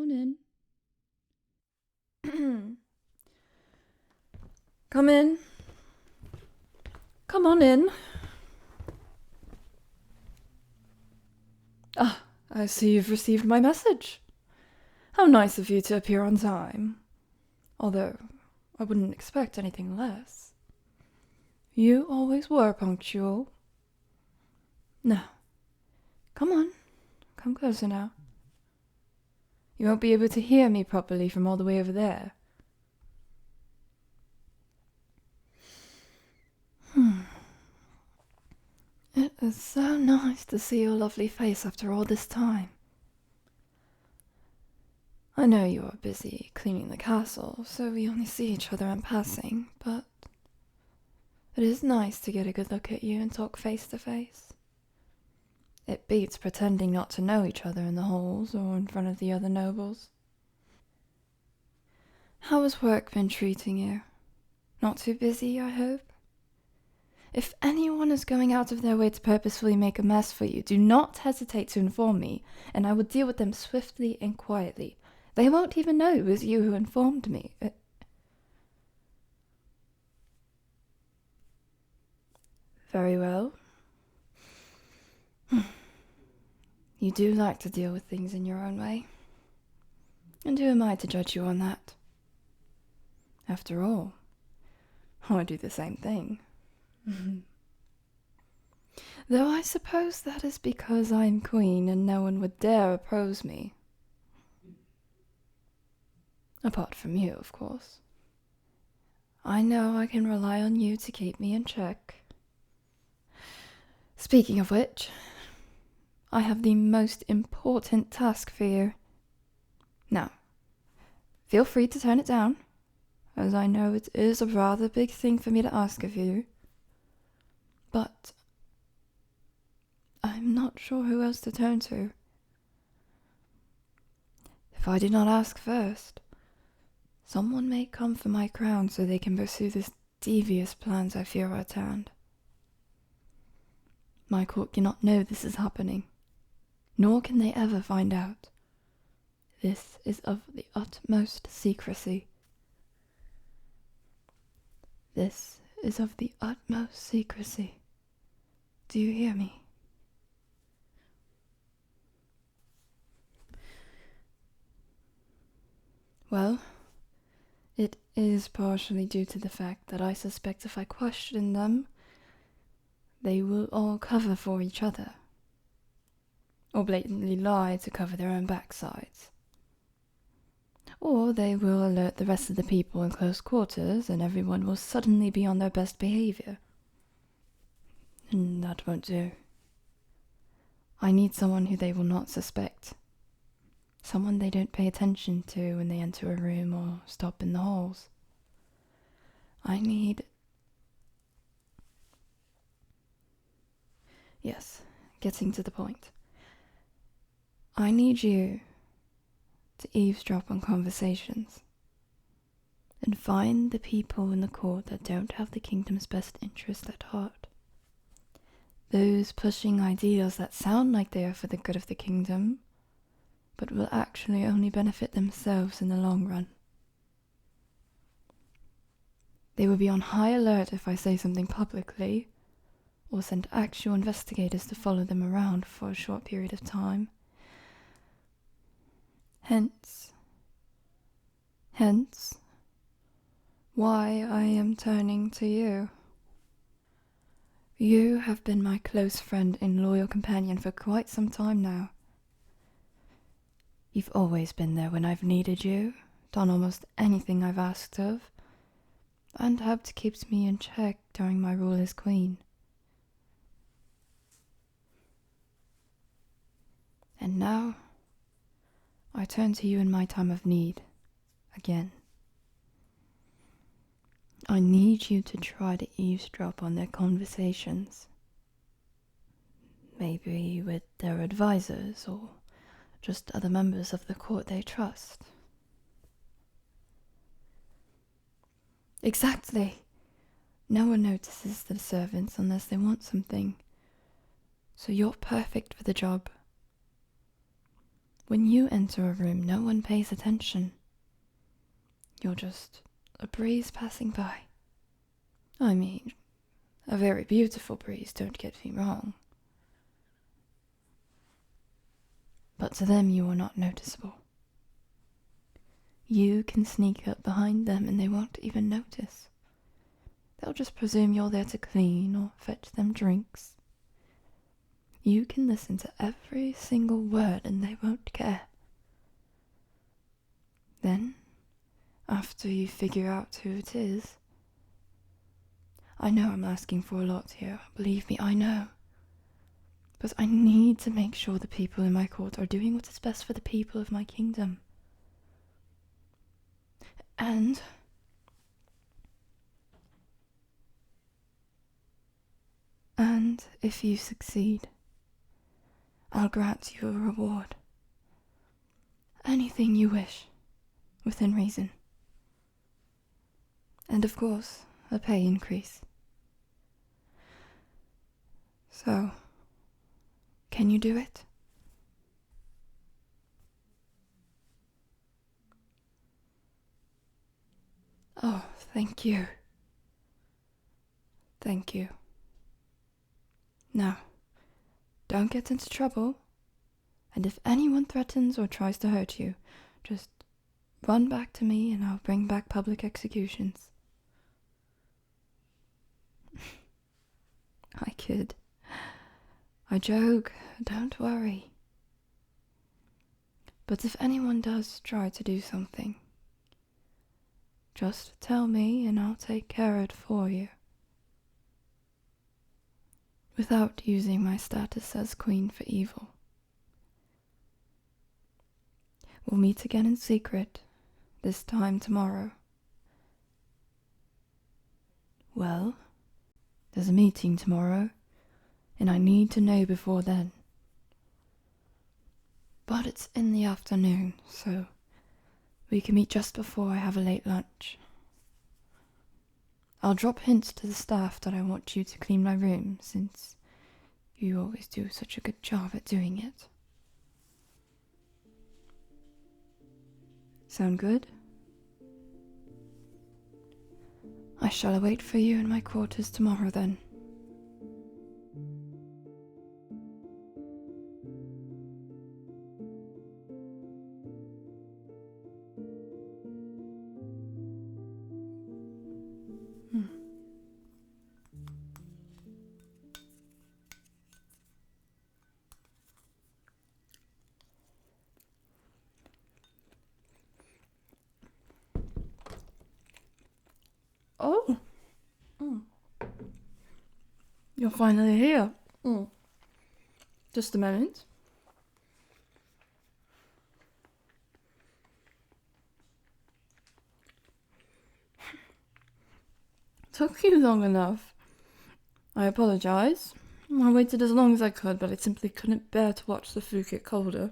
on in. Come in. Come on in. Ah, I see you've received my message. How nice of you to appear on time. Although, I wouldn't expect anything less. You always were punctual. Now, come on. Come closer now. You won't be able to hear me properly from all the way over there. It is so nice to see your lovely face after all this time. I know you are busy cleaning the castle, so we only see each other in passing, but it is nice to get a good look at you and talk face to face. It beats pretending not to know each other in the halls or in front of the other nobles. How has work been treating you? Not too busy, I hope? If anyone is going out of their way to purposefully make a mess for you, do not hesitate to inform me, and I will deal with them swiftly and quietly. They won't even know it was you who informed me. Very well. You do like to deal with things in your own way. And who am I to judge you on that? After all, I do the same thing. Though I suppose that is because I'm queen and no one would dare oppose me. Apart from you, of course. I know I can rely on you to keep me in check. Speaking of which, I have the most important task for you. Now, feel free to turn it down, as I know it is a rather big thing for me to ask of you. But I'm not sure who else to turn to. If I do not ask first, someone may come for my crown so they can pursue this devious plans I fear are at hand. My court cannot know this is happening, nor can they ever find out. This is of the utmost secrecy. This is of the utmost secrecy. Do you hear me? Well, it is partially due to the fact that I suspect if I question them, they will all cover for each other, or blatantly lie to cover their own backsides. Or they will alert the rest of the people in close quarters and everyone will suddenly be on their best behavior. And that won't do. I need someone who they will not suspect. Someone they don't pay attention to when they enter a room or stop in the halls. I need... Yes, getting to the point. I need you to eavesdrop on conversations and find the people in the court that don't have the kingdom's best interest at heart. Those pushing ideas that sound like they are for the good of the kingdom, but will actually only benefit themselves in the long run. They will be on high alert if I say something publicly, or send actual investigators to follow them around for a short period of time. Hence, why I am turning to you. You have been my close friend and loyal companion for quite some time now. You've always been there when I've needed you, done almost anything I've asked of, and helped keep me in check during my rule as queen. And now, I turn to you in my time of need, again. I need you to try to eavesdrop on their conversations. Maybe with their advisors or just other members of the court they trust. Exactly. No one notices the servants unless they want something. So you're perfect for the job. When you enter a room, no one pays attention. You're just a breeze passing by. I mean, a very beautiful breeze, don't get me wrong. But to them you are not noticeable. You can sneak up behind them and they won't even notice. They'll just presume you're there to clean or fetch them drinks. You can listen to every single word and they won't care. Then, after you figure out who it is, I know I'm asking for a lot here, believe me, I know. But I need to make sure the people in my court are doing what is best for the people of my kingdom. And if you succeed, I'll grant you a reward. Anything you wish, within reason. And of course, a pay increase. So, can you do it? Oh, thank you. Thank you. Now, don't get into trouble, and if anyone threatens or tries to hurt you, just run back to me and I'll bring back public executions. I kid. I joke, don't worry. But if anyone does try to do something, just tell me and I'll take care of it for you. Without using my status as Queen for evil. We'll meet again in secret, this time tomorrow. Well, there's a meeting tomorrow, and I need to know before then. But it's in the afternoon, so we can meet just before I have a late lunch. I'll drop hints to the staff that I want you to clean my room, since you always do such a good job at doing it. Sound good? I shall await for you in my quarters tomorrow then. Oh! You're finally here. Just a moment. Took you long enough. I apologize. I waited as long as I could, but I simply couldn't bear to watch the food get colder.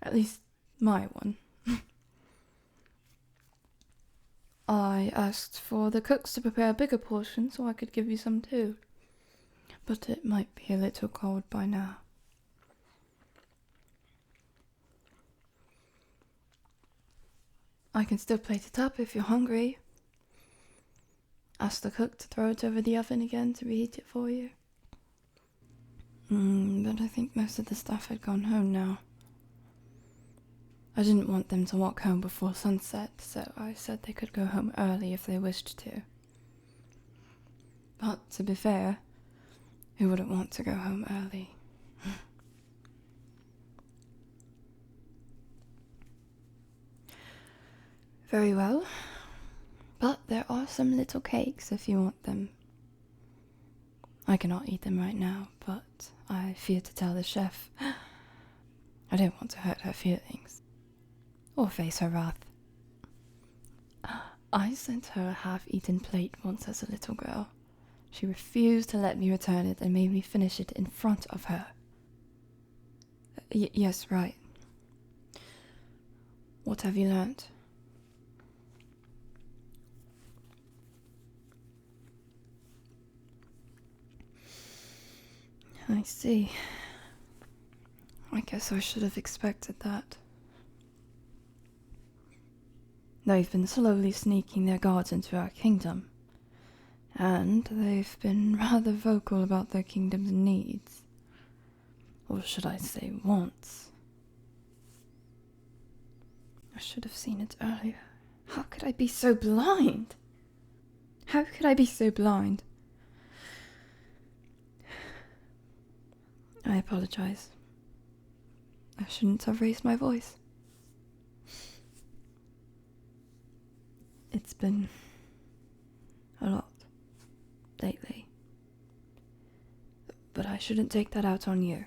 At least, my one. I asked for the cooks to prepare a bigger portion so I could give you some too. But it might be a little cold by now. I can still plate it up if you're hungry. Ask the cook to throw it over the oven again to reheat it for you. But I think most of the staff had gone home now. I didn't want them to walk home before sunset, so I said they could go home early if they wished to. But to be fair, who wouldn't want to go home early? Very well, but there are some little cakes if you want them. I cannot eat them right now, but I fear to tell the chef. I don't want to hurt her feelings. Or face her wrath. I sent her a half-eaten plate once as a little girl. She refused to let me return it and made me finish it in front of her. Yes, right. What have you learnt? I see. I guess I should have expected that. They've been slowly sneaking their guards into our kingdom, and they've been rather vocal about their kingdom's needs. Or should I say wants? I should have seen it earlier. How could I be so blind? How could I be so blind? I apologize. I shouldn't have raised my voice. It's been a lot lately. But I shouldn't take that out on you.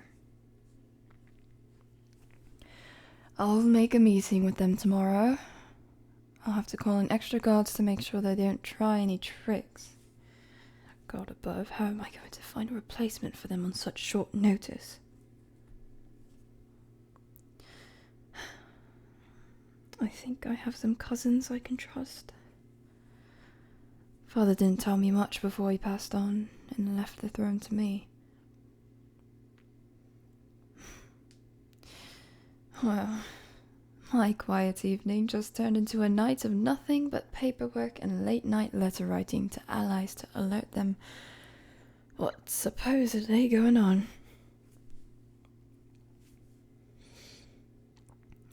I'll make a meeting with them tomorrow. I'll have to call in extra guards to make sure they don't try any tricks. God above, how am I going to find a replacement for them on such short notice? I think I have some cousins I can trust. Father didn't tell me much before he passed on and left the throne to me. Well, my quiet evening just turned into a night of nothing but paperwork and late-night letter writing to allies to alert them what's supposedly going on.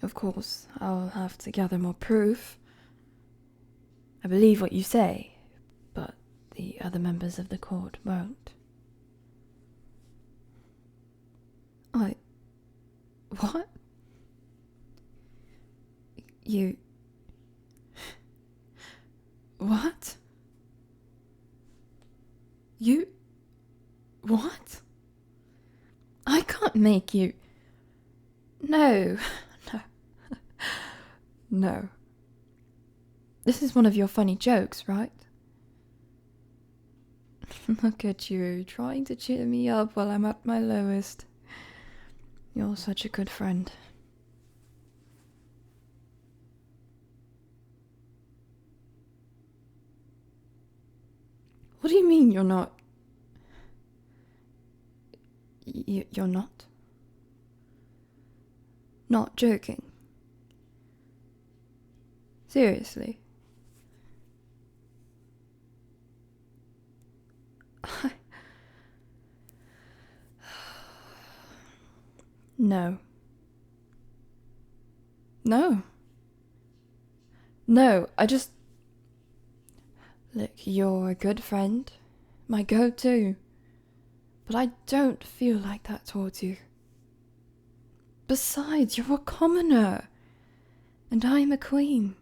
Of course, I'll have to gather more proof. I believe what you say, but the other members of the court won't. What? You... What? You... What? I can't make you... No. No. This is one of your funny jokes, right? Look at you, trying to cheer me up while I'm at my lowest. You're such a good friend. What do you mean you're not? You're not? Not joking? Seriously? No. No. No, I just... Look, you're a good friend. My go-to. But I don't feel like that towards you. Besides, you're a commoner. And I'm a queen.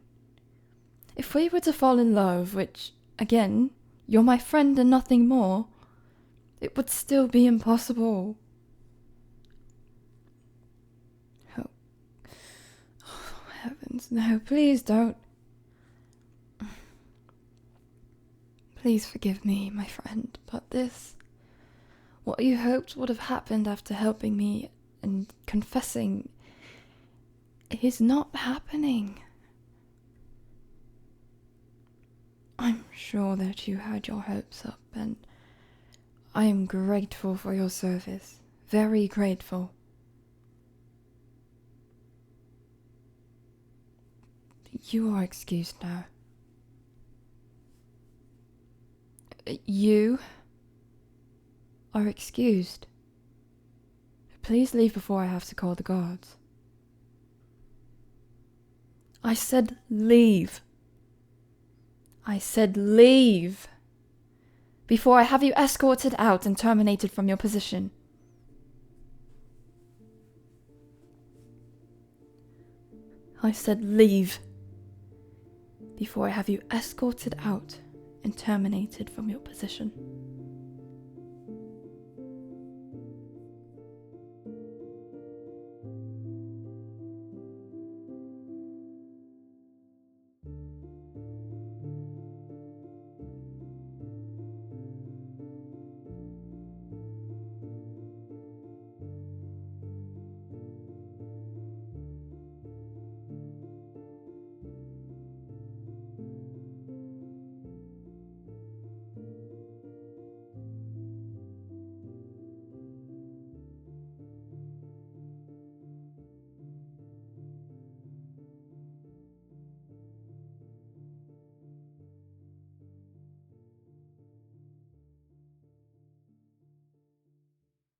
If we were to fall in love, which, again, you're my friend and nothing more, it would still be impossible. Oh, heavens, no, please don't. Please forgive me, my friend, but this, what you hoped would have happened after helping me and confessing, is not happening. I'm sure that you had your hopes up, and I am grateful for your service. Very grateful. You are excused now. You are excused. Please leave before I have to call the guards. I said leave. I said leave. Before I have you escorted out and terminated from your position. I said leave. Before I have you escorted out and terminated from your position.